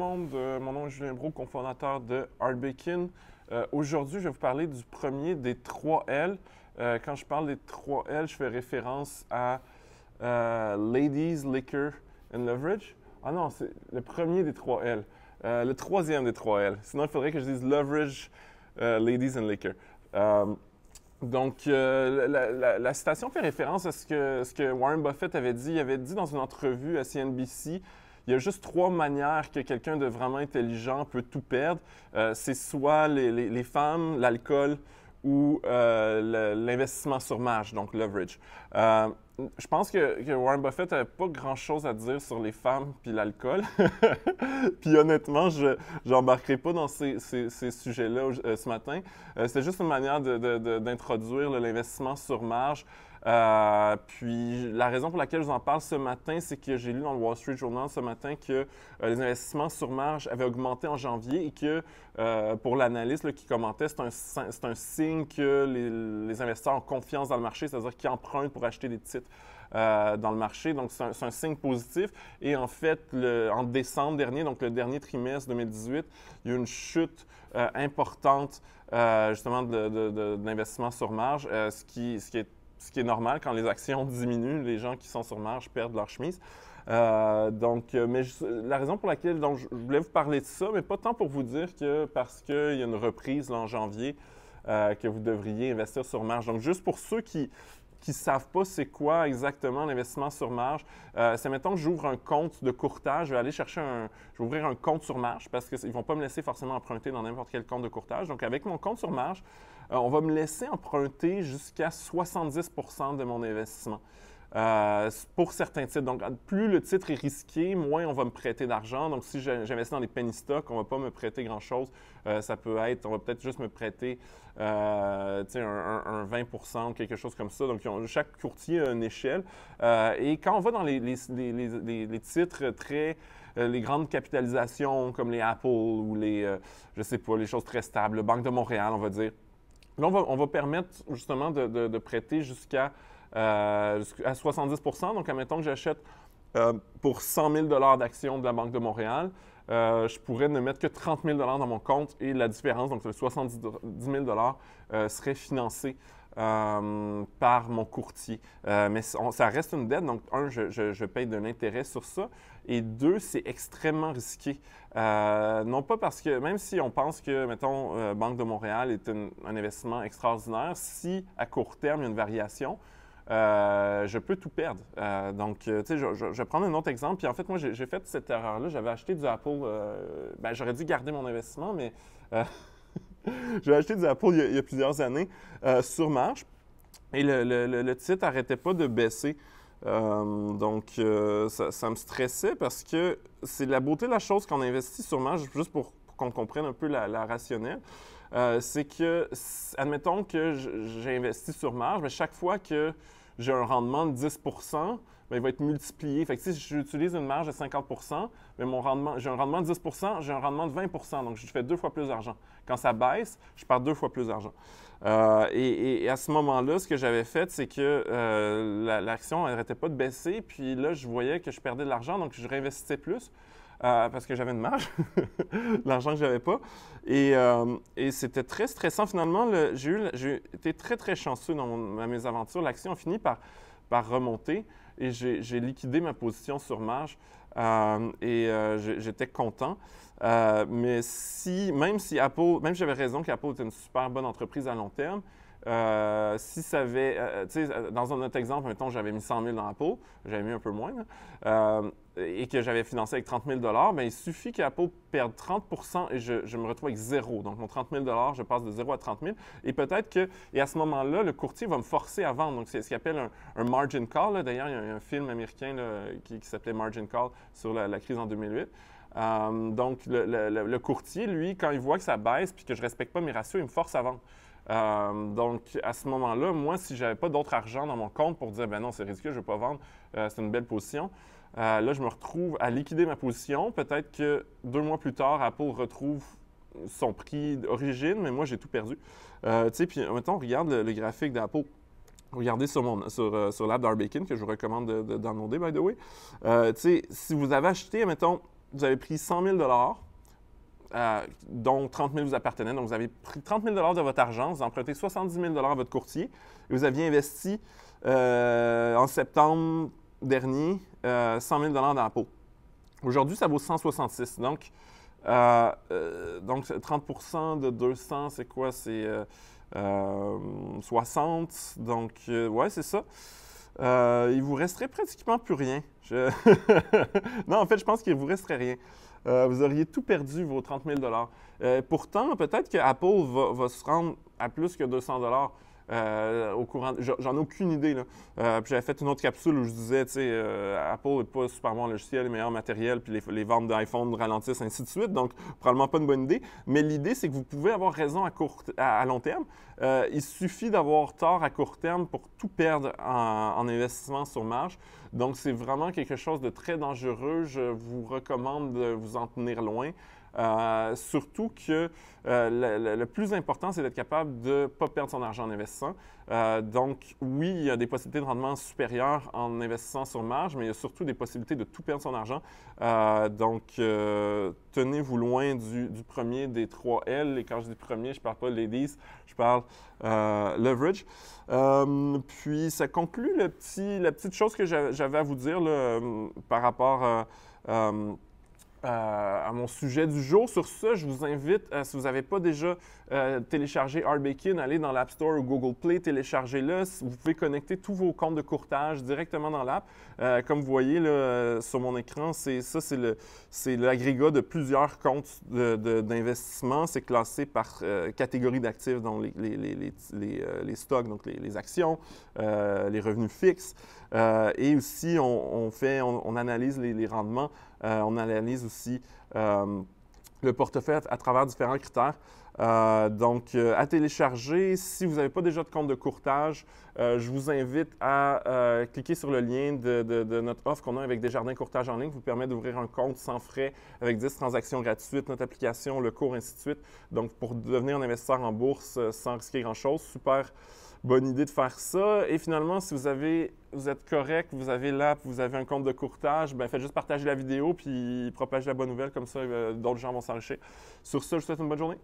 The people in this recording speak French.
monde, mon nom est Julien Brault, cofondateur de Hard Bacon. Aujourd'hui, je vais vous parler du premier des 3 L. Quand je parle des 3 L, je fais référence à Ladies, Liquor and Leverage. Ah non, c'est le premier des 3 L. Le troisième des 3 L. Sinon, il faudrait que je dise Leverage, Ladies and Liquor. La citation fait référence à ce que Warren Buffett avait dit. Il avait dit dans une entrevue à CNBC, il y a juste 3 manières que quelqu'un de vraiment intelligent peut tout perdre. C'est soit les femmes, l'alcool ou l'investissement sur marge, donc leverage. Je pense que Warren Buffett n'avait pas grand-chose à dire sur les femmes puis l'alcool. Puis honnêtement, je n'embarquerai pas dans ces sujets-là ce matin. C'était juste une manière d'introduire l'investissement sur marge. Puis la raison pour laquelle je vous en parle ce matin, c'est que j'ai lu dans le Wall Street Journal ce matin que les investissements sur marge avaient augmenté en janvier et que pour l'analyste qui commentait, c'est un signe que les investisseurs ont confiance dans le marché, c'est-à-dire qu'ils empruntent pour acheter des titres dans le marché. Donc, c'est un signe positif. Et en fait, en décembre dernier, donc le dernier trimestre 2018, il y a eu une chute importante justement d'investissement sur marge, ce qui est normal quand les actions diminuent, les gens qui sont sur marge perdent leur chemise. Mais la raison pour laquelle je voulais vous parler de ça, mais pas tant pour vous dire que parce qu'il y a une reprise là, en janvier, que vous devriez investir sur marge. Donc, juste pour ceux qui ne savent pas c'est quoi exactement l'investissement sur marge, c'est mettons que j'ouvre un compte de courtage, je vais aller chercher je vais ouvrir un compte sur marge parce qu'ils ne vont pas me laisser forcément emprunter dans n'importe quel compte de courtage. Donc, avec mon compte sur marge, on va me laisser emprunter jusqu'à 70 % de mon investissement. Pour certains titres. Donc, plus le titre est risqué, moins on va me prêter d'argent. Donc, si j'investis dans des penny stocks, on ne va pas me prêter grand-chose. Ça peut être, on va peut-être juste me prêter un 20 % ou quelque chose comme ça. Donc, chaque courtier a une échelle. Et quand on va dans les titres les grandes capitalisations comme les Apple ou je sais pas, les choses très stables, Banque de Montréal, on va dire, là, on va permettre justement de prêter jusqu'à 70 %. Donc, admettons que j'achète pour 100 000 $ d'actions de la Banque de Montréal, je pourrais ne mettre que 30 000 $ dans mon compte et la différence, donc le 70 000 $ serait financé par mon courtier. Mais ça reste une dette, donc je paye de l'intérêt sur ça. Et 2, c'est extrêmement risqué. Non pas parce que, même si on pense que, mettons, Banque de Montréal est un investissement extraordinaire, si à court terme il y a une variation, je peux tout perdre. Donc, tu sais, je vais prendre un autre exemple. Puis en fait, moi, j'ai fait cette erreur-là. J'avais acheté du Apple. J'aurais dû garder mon investissement, mais j'ai acheté du Apple il y a plusieurs années sur marge. Et le titre n'arrêtait pas de baisser. Ça me stressait parce que c'est la beauté de la chose quand on investit sur marge, juste pour qu'on comprenne un peu la rationnelle. C'est que, admettons que j'ai investi sur marge, mais chaque fois que j'ai un rendement de 10 %, bien, il va être multiplié. Fait que si j'utilise une marge de 50 %, mais j'ai un rendement de 10 % j'ai un rendement de 20 %. Donc, je fais 2 fois plus d'argent. Quand ça baisse, je perds 2 fois plus d'argent. Et à ce moment-là, ce que j'avais fait, c'est que l'action n'arrêtait pas de baisser. Puis là, je voyais que je perdais de l'argent, donc je réinvestissais plus. Parce que j'avais une marge, l'argent que je n'avais pas. Et c'était très stressant. Finalement, j'ai été très, très chanceux dans mes aventures. L'action a fini par remonter et j'ai liquidé ma position sur marge j'étais content. Même si j'avais raison qu'Apple était une super bonne entreprise à long terme, si ça avait, tu sais, dans notre exemple, mettons, j'avais mis 100 000 dans Apple, j'avais mis un peu moins, là, et que j'avais financé avec 30 000 $, bien, il suffit qu'Apple perde 30 % et je me retrouve avec zéro. Donc, mon 30 000 $, je passe de 0 à 30 000. Et peut-être et à ce moment-là, le courtier va me forcer à vendre. Donc, c'est ce qu'il appelle un margin call. D'ailleurs, il y a un film américain là, qui s'appelait Margin Call sur la crise en 2008. Donc, le courtier, lui, quand il voit que ça baisse puis que je ne respecte pas mes ratios, il me force à vendre. Donc, à ce moment-là, moi, si je n'avais pas d'autre argent dans mon compte pour dire « ben non, c'est ridicule, je ne vais pas vendre, c'est une belle position », là, je me retrouve à liquider ma position. Peut-être que 2 mois plus tard, Apple retrouve son prix d'origine, mais moi, j'ai tout perdu. Tu sais, puis, mettons, regarde le graphique d'Apple. Regardez sur l'app d'Hard Bacon, que je vous recommande de downloader, by the way. Tu sais, si vous avez acheté, mettons, vous avez pris 100 000 dont 30 000 vous appartenaient. Donc, vous avez pris 30 000 de votre argent, vous empruntez 70 000 à votre courtier et vous aviez investi en septembre dernier 100 000 dans la peau. Aujourd'hui, ça vaut 166. Donc 30 de 200, c'est quoi? C'est 60. Donc, ouais, c'est ça. Il vous resterait pratiquement plus rien. Non, en fait, je pense qu'il ne vous resterait rien. Vous auriez tout perdu, vos 30 000 pourtant, peut-être que Apple va se rendre à plus que 200 au courant. J'en ai aucune idée. Là. Puis j'avais fait une autre capsule où je disais, tu sais, Apple n'est pas super bon en logiciel, le meilleur matériel, puis les ventes d'iPhone ralentissent, ainsi de suite. Donc, probablement pas une bonne idée. Mais l'idée, c'est que vous pouvez avoir raison à long terme. Il suffit d'avoir tort à court terme pour tout perdre en investissement sur marge. Donc, c'est vraiment quelque chose de très dangereux. Je vous recommande de vous en tenir loin. Surtout que le plus important, c'est d'être capable de ne pas perdre son argent en investissant. Donc, oui, il y a des possibilités de rendement supérieures en investissant sur marge, mais il y a surtout des possibilités de tout perdre son argent. Donc, tenez-vous loin du premier des 3 L. Et quand je dis premier, je ne parle pas ladies, je parle leverage. Puis, ça conclut la petite chose que j'avais à vous dire là, par rapport à mon sujet du jour. Sur ce, je vous invite, si vous n'avez pas déjà téléchargé RBakin, allez dans l'App Store ou Google Play, téléchargez-le. Vous pouvez connecter tous vos comptes de courtage directement dans l'app. Comme vous voyez là, sur mon écran, c'est l'agrégat de plusieurs comptes d'investissement. C'est classé par catégorie d'actifs, dont les stocks, donc les actions, les revenus fixes. Et aussi, on analyse les rendements. On analyse aussi le portefeuille à travers différents critères. Donc, à télécharger. Si vous n'avez pas déjà de compte de courtage, je vous invite à cliquer sur le lien de notre offre qu'on a avec Desjardins Courtage en ligne, qui vous permet d'ouvrir un compte sans frais avec 10 transactions gratuites, notre application, le cours, ainsi de suite. Donc, pour devenir un investisseur en bourse sans risquer grand-chose, super bonne idée de faire ça. Et finalement, si vous êtes correct, vous avez l'app, vous avez un compte de courtage, bien, faites juste partager la vidéo puis propagez la bonne nouvelle, comme ça, d'autres gens vont s'enrichir. Sur ce, je vous souhaite une bonne journée.